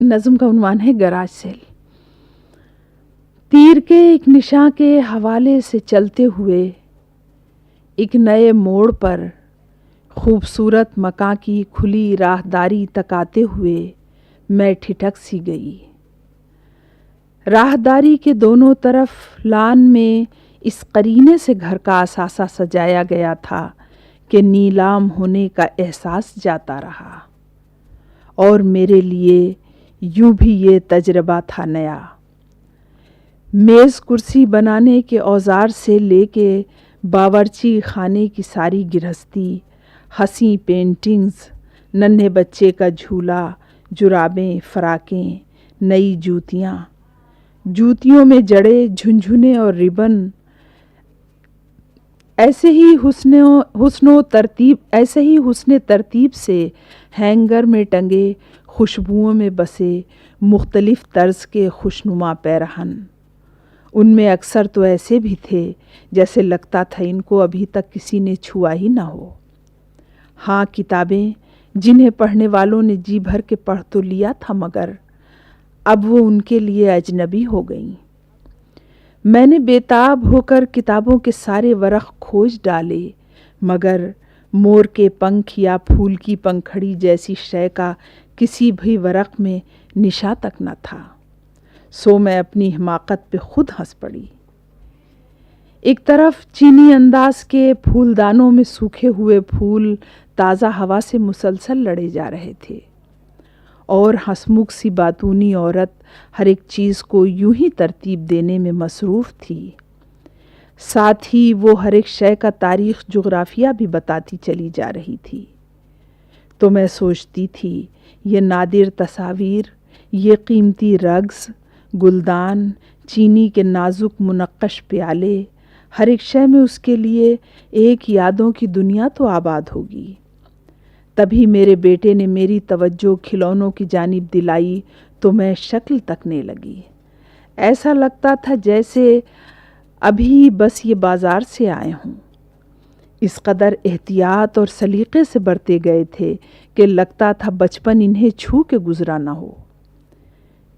नज़्म का उन्वान है गराज सेल। तीर के एक निशान के हवाले से चलते हुए एक नए मोड़ पर खूबसूरत मकां की खुली राहदारी तक आते हुए मैं ठिठक सी गई। राहदारी के दोनों तरफ लान में इस करीने से घर का असासा सजाया गया था कि नीलाम होने का एहसास जाता रहा, और मेरे लिए यूं भी ये तजर्बा था नया। मेज़ कुर्सी बनाने के औजार से लेके बावर्ची खाने की सारी गृहस्थी, हंसी पेंटिंग्स, नन्हे बच्चे का झूला, जुराबें, फराकें, नई जूतियों में जड़े झुनझुने और रिबन, ऐसे ही हुस्न तरतीब से हैंगर में टंगे खुशबुओं में बसे मुख्तलिफ तर्ज के खुशनुमा पैरहन। उनमें अक्सर तो ऐसे भी थे जैसे लगता था इनको अभी तक किसी ने छुआ ही ना हो। हाँ, किताबें जिन्हें पढ़ने वालों ने जी भर के पढ़ तो लिया था, मगर अब वो उनके लिए अजनबी हो गईं। मैंने बेताब होकर किताबों के सारे वरक़ खोज डाले, मगर मोर के पंख या फूल की पंखड़ी जैसी शय का किसी भी वरक़ में निशा तक न था। सो मैं अपनी हिमाकत पे खुद हंस पड़ी। एक तरफ चीनी अंदाज के फूलदानों में सूखे हुए फूल ताज़ा हवा से मुसलसल लड़े जा रहे थे, और हंसमुख सी बातूनी औरत हर एक चीज़ को यूं ही तरतीब देने में मसरूफ़ थी। साथ ही वो हर एक शय का तारीख़ जुग़राफ़िया भी बताती चली जा रही थी। तो मैं सोचती थी, ये नादिर तस्वीर, ये कीमती रग्स, गुलदान, चीनी के नाजुक मुनक्कश प्याले, हर एक शय में उसके लिए एक यादों की दुनिया तो आबाद होगी। तभी मेरे बेटे ने मेरी तवज्जो खिलौनों की जानिब दिलाई तो मैं शक्ल तकने लगी। ऐसा लगता था जैसे अभी बस ये बाज़ार से आए हों। इस कदर एहतियात और सलीक़े से बरते गए थे कि लगता था बचपन इन्हें छू के गुजरा न हो।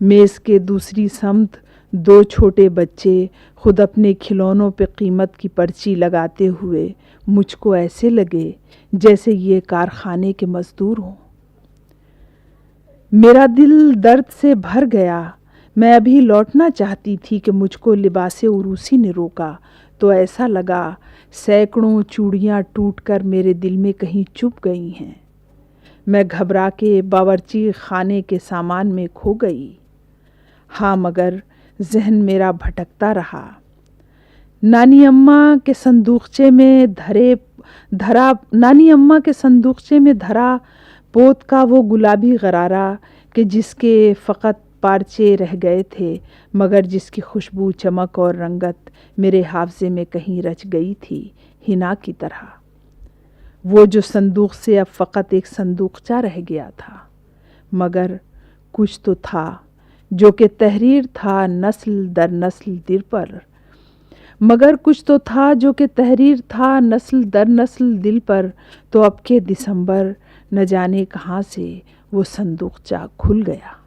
मेज़ के दूसरी समत दो छोटे बच्चे खुद अपने खिलौनों पे कीमत की पर्ची लगाते हुए मुझको ऐसे लगे जैसे ये कारखाने के मजदूर हों। मेरा दिल दर्द से भर गया। मैं अभी लौटना चाहती थी कि मुझको लिबासे उरूसी ने रोका, तो ऐसा लगा सैकड़ों चूड़ियाँ टूटकर मेरे दिल में कहीं चुप गई हैं। मैं घबरा के बावर्ची खाने के सामान में खो गई। हाँ, मगर जहन मेरा भटकता रहा। नानी अम्मा के संदूकचे में धरा पोत का वो गुलाबी गरारा कि जिसके फ़कत पारचे रह गए थे, मगर जिसकी खुशबू, चमक और रंगत मेरे हाफ़ज़े में कहीं रच गई थी हिना की तरह। वो जो संदूक से अब फ़कत एक संदूकचा रह गया था, मगर कुछ तो था जो कि तहरीर था नस्ल दर नस्ल दिल पर। तो अब के दिसंबर न जाने कहाँ से वो संदूकचा खुल गया।